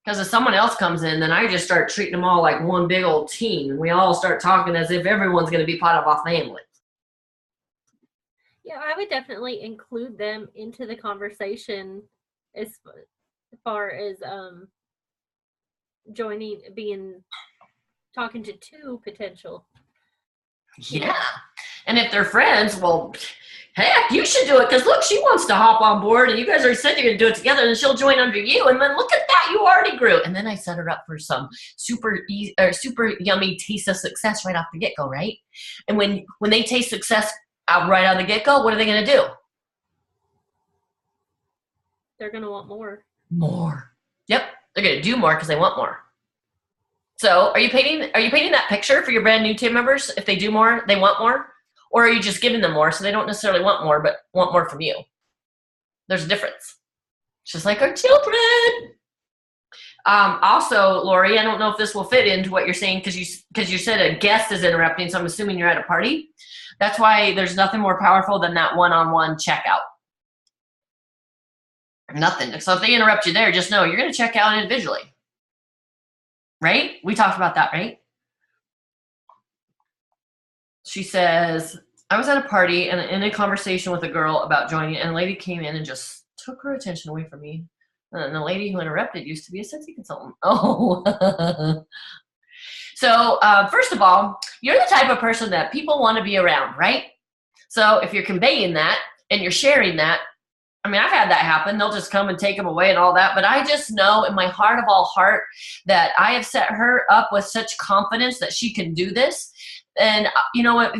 Because if someone else comes in, then I just start treating them all like one big old team, and we all start talking as if everyone's going to be part of our family.
Yeah, I would definitely include them into the conversation as far as talking to two potential.
Yeah. And if they're friends, well, heck, you should do it, because look, she wants to hop on board, and you guys already said you're going to do it together, and she'll join under you, and then look at that, you already grew. And then I set her up for some super yummy taste of success right off the get-go, right? And when they taste success right out of the get-go, what are they going to do?
They're going to want more.
More. Yep, they're going to do more because they want more. So are you painting that picture for your brand new team members? If they do more, they want more? Or are you just giving them more so they don't necessarily want more, but want more from you? There's a difference. It's just like our children. Also, Lori, I don't know if this will fit into what you're saying because you said a guest is interrupting, so I'm assuming you're at a party. That's why there's nothing more powerful than that one-on-one checkout. Nothing. So if they interrupt you there, just know you're going to check out individually. Right? We talked about that, right? She says, I was at a party and in a conversation with a girl about joining, and a lady came in and just took her attention away from me. And the lady who interrupted used to be a Scentsy consultant. Oh. So first of all, you're the type of person that people want to be around, right? So if you're conveying that and you're sharing that, I mean, I've had that happen. They'll just come and take them away and all that. But I just know in my heart of all heart that I have set her up with such confidence that she can do this. And you know what?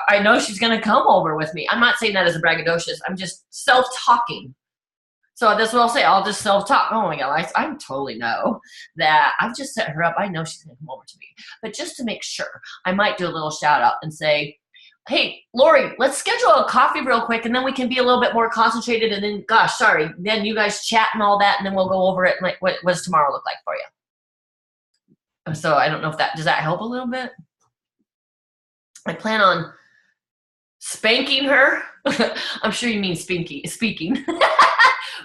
I know she's going to come over with me. I'm not saying that as a braggadocious. I'm just self-talking. So that's what I'll say. I'll just self-talk. Oh my God, I totally know that I've just set her up. I know she's going to come over to me. But just to make sure, I might do a little shout out and say, Hey, Lori, let's schedule a coffee real quick, and then we can be a little bit more concentrated. And then, gosh, sorry, then you guys chat and all that, and then we'll go over it. And like, what does tomorrow look like for you? So I don't know if does that help a little bit? I plan on spanking her. I'm sure you mean speaking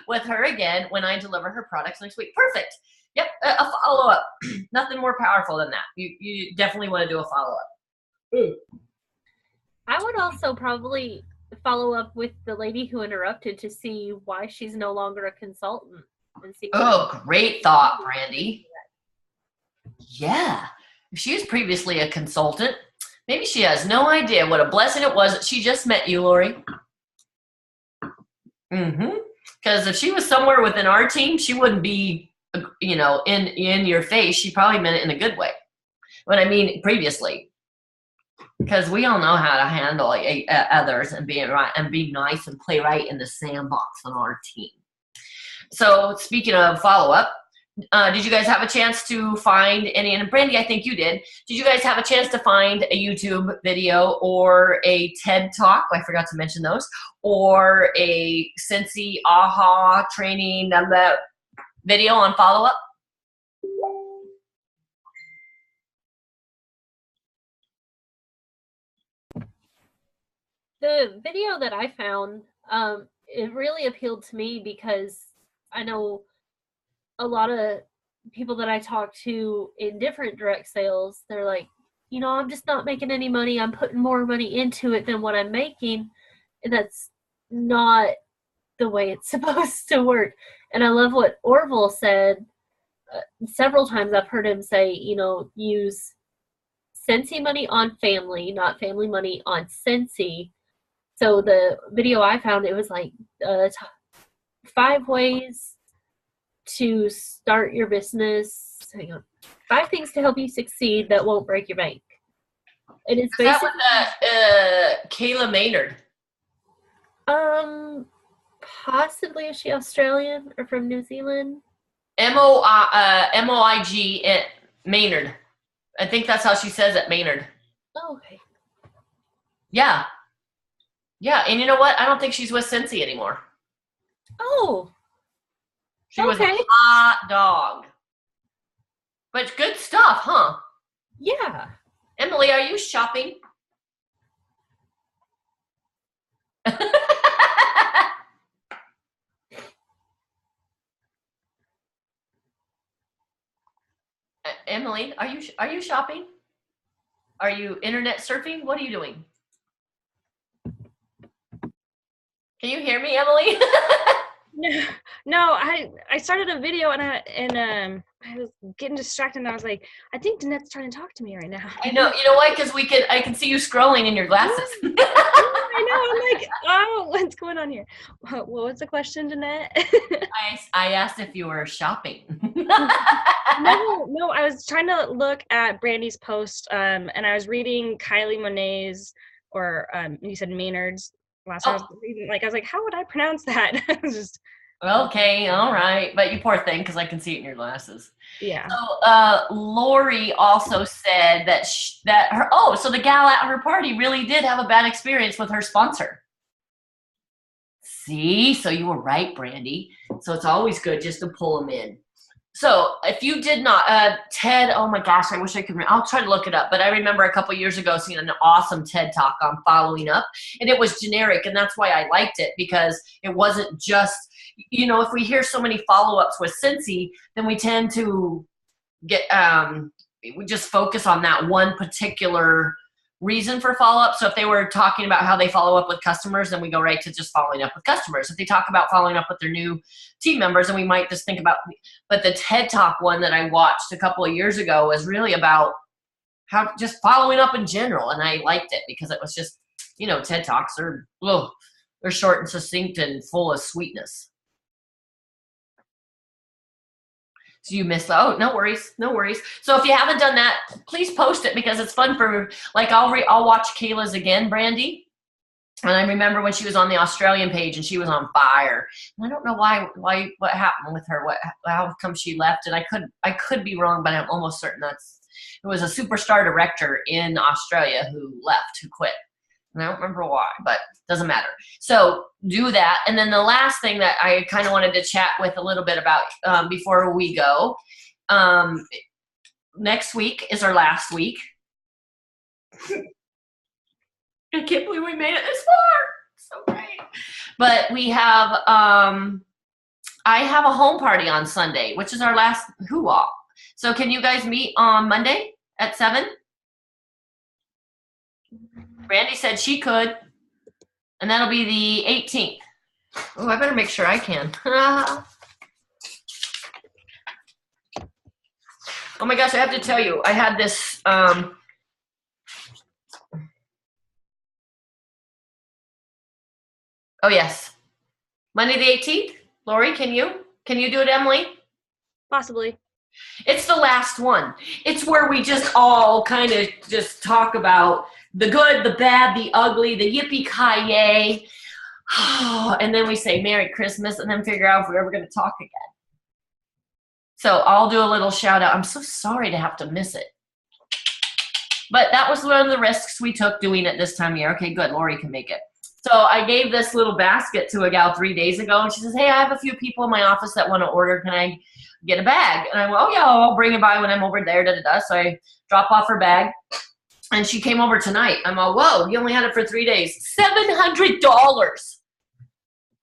with her again when I deliver her products next week. Perfect. Yep, a follow-up. Nothing more powerful than that. You definitely want to do a follow-up.
I would also probably follow up with the lady who interrupted to see why she's no longer a consultant. And see.
Oh, great thought, Brandy. Yeah. If she was previously a consultant, maybe she has no idea what a blessing it was that she just met you, Lori. Because if she was somewhere within our team, she wouldn't be, in your face. She probably meant it in a good way. But I mean, previously. Because we all know how to handle others and being right and be nice and play right in the sandbox on our team. So speaking of follow-up, did you guys have a chance to find any, and Brandy, I think you did you guys have a chance to find a YouTube video or a TED Talk? I forgot to mention those. Or a Scentsy AHA training video on follow-up?
The video that I found, it really appealed to me because I know a lot of people that I talk to in different direct sales, they're like, I'm just not making any money. I'm putting more money into it than what I'm making. And that's not the way it's supposed to work. And I love what Orville said. Several times I've heard him say, use Scentsy money on family, not family money on Scentsy. So the video I found, it was like 5 ways to start your business. Hang on. 5 things to help you succeed that won't break your bank. And it's basically
Kayla Maynard.
Possibly, is she Australian or from New Zealand?
MOIG Maynard. I think that's how she says it, Maynard.
Oh, okay.
Yeah. Yeah, and you know what? I don't think she's with Scentsy anymore.
Oh.
She was a hot dog. But good stuff, huh?
Yeah.
Emily, are you shopping? Emily, are you shopping? Are you internet surfing? What are you doing? Can you hear me, Emily?
No, I started a video and I was getting distracted and I was like, I think Danette's trying to talk to me right now.
I know. You know why? Because I can see you scrolling in your glasses.
I know. I'm like, oh, what's going on here? What was the question, Danette?
I asked if you were shopping.
No, I was trying to look at Brandy's post, and I was reading Kylie Monet's, or you said Maynard's last time. I was reading, I was like, how would I pronounce that? I was just
okay, all right, but you poor thing, because I can see it in your glasses.
Yeah.
So Lori also said that so the gal at her party really did have a bad experience with her sponsor. See, so you were right, Brandy. So it's always good just to pull them in. So if you did not, TED, oh my gosh, I wish I could, I'll try to look it up, but I remember a couple years ago seeing an awesome TED Talk on following up, and it was generic, and that's why I liked it, because it wasn't just, if we hear so many follow-ups with Scentsy, then we tend to get, we just focus on that one particular reason for follow-up. So if they were talking about how they follow up with customers, then we go right to just following up with customers. If they talk about following up with their new team members, then we might just think about, but the TED Talk one that I watched a couple of years ago was really about how just following up in general. And I liked it because it was just, TED Talks are, they're short and succinct and full of sweetness. So you missed, no worries. So if you haven't done that, please post it because it's fun for, I'll watch Kayla's again, Brandy. And I remember when she was on the Australian page and she was on fire. And I don't know why what happened with her, how come she left. And I could be wrong, but I'm almost certain it was a superstar director in Australia who left, who quit. And I don't remember why, but doesn't matter. So do that. And then the last thing that I kind of wanted to chat with a little bit about before we go, next week is our last week. I can't believe we made it this far. So great. But we have, I have a home party on Sunday, which is our last hoo-ah. So can you guys meet on Monday at 7? Randy said she could. And that'll be the 18th. Oh, I better make sure I can. Oh my gosh, I have to tell you, I had this, oh yes. Monday the 18th? Lori, can you do it, Emily?
Possibly.
It's the last one. It's where we just all kind of just talk about the good, the bad, the ugly, the yippee-ki-yay. And then we say Merry Christmas and then figure out if we're ever going to talk again. So I'll do a little shout out. I'm so sorry to have to miss it. But that was one of the risks we took doing it this time of year. Okay, good. Lori can make it. So I gave this little basket to a gal 3 days ago, and she says, hey, I have a few people in my office that want to order. Can I get a bag? And I went, oh, yeah, I'll bring it by when I'm over there. Da-da-da. So I drop off her bag, and she came over tonight. I'm all, whoa, you only had it for 3 days. $700.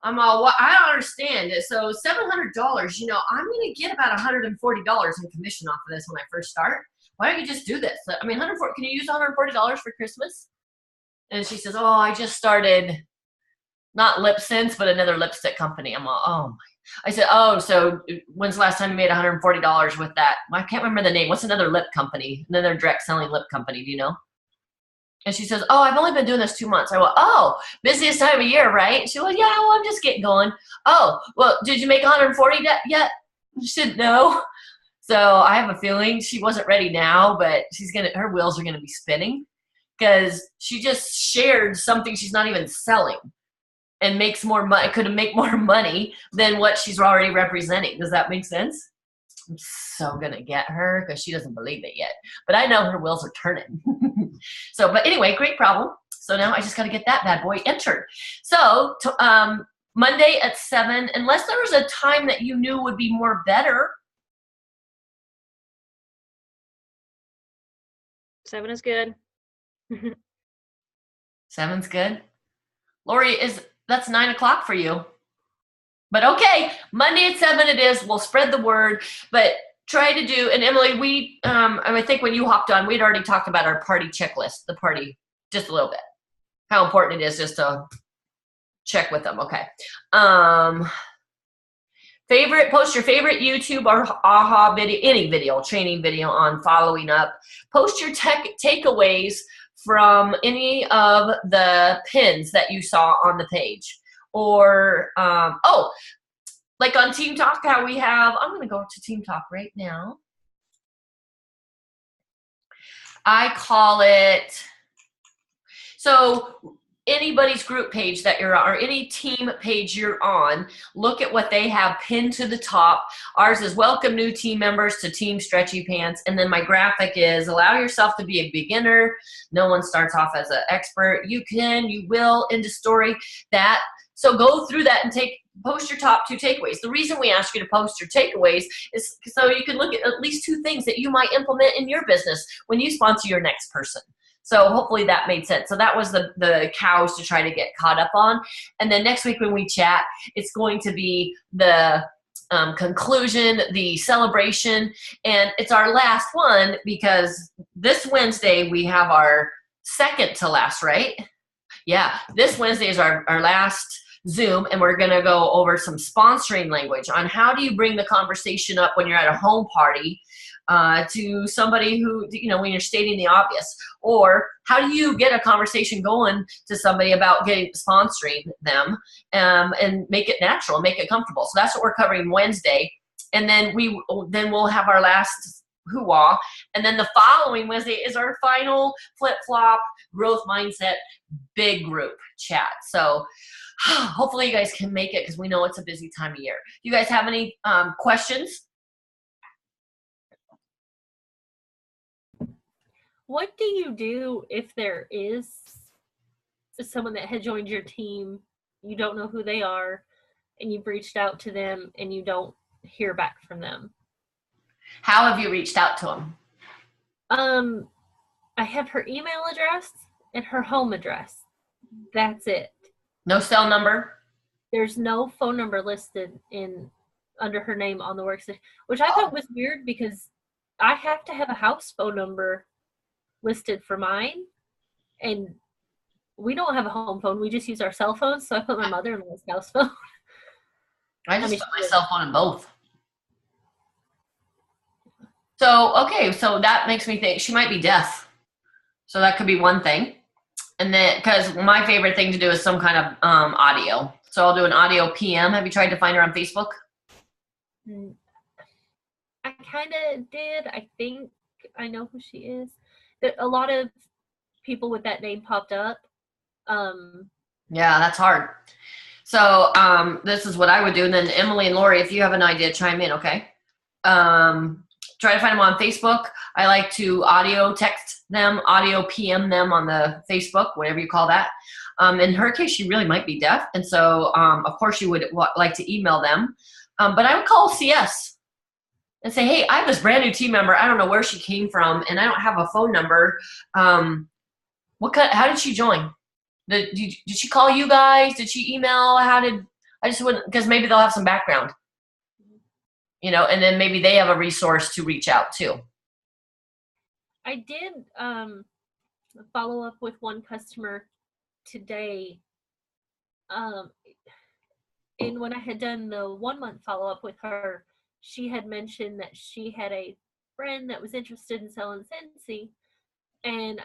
I'm all, well, I don't understand it. So $700, you know, I'm going to get about $140 in commission off of this when I first start. Why don't you just do this? I mean, can you use $140 for Christmas? And she says, oh, I just started, not LipSense, but another lipstick company. I'm all, oh my. I said, oh, so when's the last time you made $140 with that? I can't remember the name. What's another lip company? Another direct selling lip company, do you know? And she says, oh, I've only been doing this 2 months. I went, oh, busiest time of year, right? She went, yeah, well, I'm just getting going. Oh, well, did you make 140 yet? She said, no. So I have a feeling she wasn't ready now, but her wheels are gonna be spinning because she just shared something she's not even selling and makes more money, could make more money than what she's already representing. Does that make sense? I'm so gonna get her because she doesn't believe it yet, but I know her wheels are turning. So, but anyway, great problem. So now I just got to get that bad boy entered. So Monday at 7, unless there was a time that you knew would be more better.
7 is good.
7's good. Lori, that's 9 o'clock for you. But okay, Monday at 7 it is. We'll spread the word, but try to do, and Emily, I think when you hopped on, we'd already talked about our party checklist, the party, just a little bit. How important it is just to check with them. Okay. Post your favorite YouTube or AHA video, any video, training video on following up. Post your takeaways from any of the pins that you saw on the page. Or, like on Team Talk, how we have, I'm going to go to Team Talk right now. I call it, so anybody's group page that you're on, or any team page you're on, look at what they have pinned to the top. Ours is welcome new team members to Team Stretchy Pants. And then my graphic is allow yourself to be a beginner. No one starts off as an expert. You can, you will, end of story. So go through that and post your top 2 takeaways. The reason we ask you to post your takeaways is so you can look at least 2 things that you might implement in your business when you sponsor your next person. So hopefully that made sense. So that was the cows to try to get caught up on. And then next week when we chat, it's going to be the conclusion, the celebration, and it's our last one because this Wednesday we have our second to last, right? Yeah, this Wednesday is our last Zoom, and we're going to go over some sponsoring language on how do you bring the conversation up when you're at a home party to somebody who, you know, when you're stating the obvious, or how do you get a conversation going to somebody about sponsoring them and make it natural, make it comfortable. So that's what we're covering Wednesday, and then we'll have our last hoo-ah, and then the following Wednesday is our final flip-flop growth mindset big group chat. So hopefully you guys can make it because we know it's a busy time of year. Do you guys have any questions?
What do you do if there is someone that had joined your team, you don't know who they are, and you've reached out to them and you don't hear back from them.
How have you reached out to them?
I have her email address and her home address. That's it.
No cell number?
There's no phone number listed under her name on the workstation, which I thought was weird because I have to have a house phone number listed for mine, and we don't have a home phone. We just use our cell phones, so I put my mother-in-law's house phone.
I just put my cell phone in both. So, okay, so that makes me think she might be deaf. So that could be one thing. And then, because my favorite thing to do is some kind of audio. So I'll do an audio PM. Have you tried to find her on Facebook?
I kind of did. I think I know who she is. A lot of people with that name popped up.
Yeah, that's hard. So this is what I would do. And then Emily and Lori, if you have an idea, chime in, okay? Try to find them on Facebook. I like to audio text them, audio PM them on the Facebook, whatever you call that. In her case, she really might be deaf. And so, of course, you would like to email them. But I would call CS and say, hey, I have this brand new team member. I don't know where she came from, and I don't have a phone number. How did she join? Did she call you guys? Did she email? Because maybe they'll have some background. You know, and then maybe they have a resource to reach out to.
I did follow up with one customer today. And when I had done the 1 month follow-up with her, she had mentioned that she had a friend that was interested in selling Scentsy. And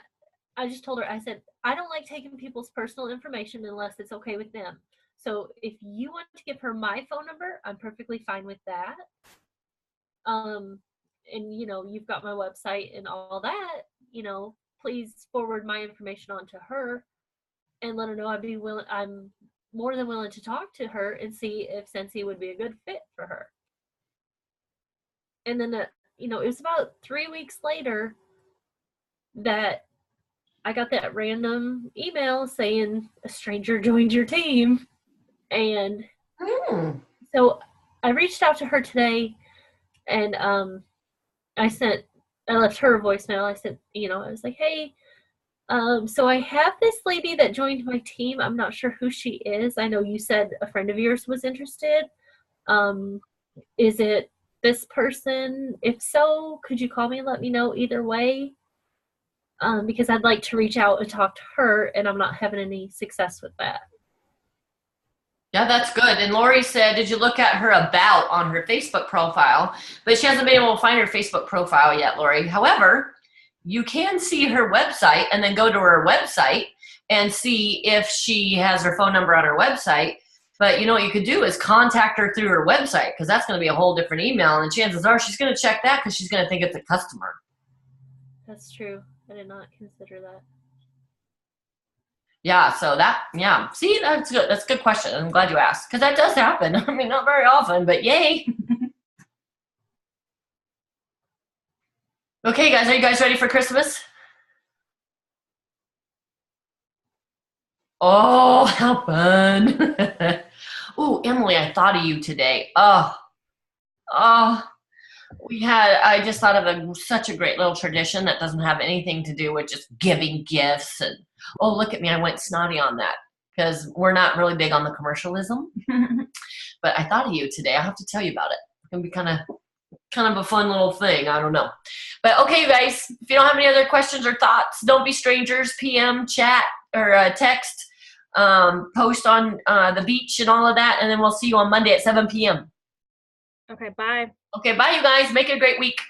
I just told her, I said, I don't like taking people's personal information unless it's okay with them. So if you want to give her my phone number, I'm perfectly fine with that. And, you know, you've got my website and all that, you know, please forward my information on to her and let her know I'm more than willing to talk to her and see if Scentsy would be a good fit for her. And then, you know, it was about 3 weeks later that I got that random email saying a stranger joined your team. And so I reached out to her today, and I left her a voicemail. I said, you know, I was like, hey, so I have this lady that joined my team. I'm not sure who she is. I know you said a friend of yours was interested. Is it this person? If so, could you call me and let me know either way? Because I'd like to reach out and talk to her, and I'm not having any success with that.
Yeah, that's good. And Lori said, did you look at her about on her Facebook profile? But she hasn't been able to find her Facebook profile yet, Lori. However, you can see her website and then go to her website and see if she has her phone number on her website. But you know what you could do is contact her through her website, because that's going to be a whole different email. And chances are she's going to check that because she's going to think it's a customer.
That's true. I did not consider that.
Yeah, so see, that's good. That's a good question. I'm glad you asked, because that does happen. I mean, not very often, but yay. Okay, guys, are you guys ready for Christmas? Oh, how fun. Ooh, Emily, I thought of you today. I just thought of such a great little tradition that doesn't have anything to do with just giving gifts. And oh, look at me, I went snotty on that, because we're not really big on the commercialism. But I thought of you today. I'll have to tell you about it. It's going to be kind of a fun little thing. I don't know. But okay, guys, if you don't have any other questions or thoughts, don't be strangers. PM, chat, or text, post on the beach and all of that. And then we'll see you on Monday at 7 p.m.
Okay, bye.
Okay, bye, you guys. Make it a great week.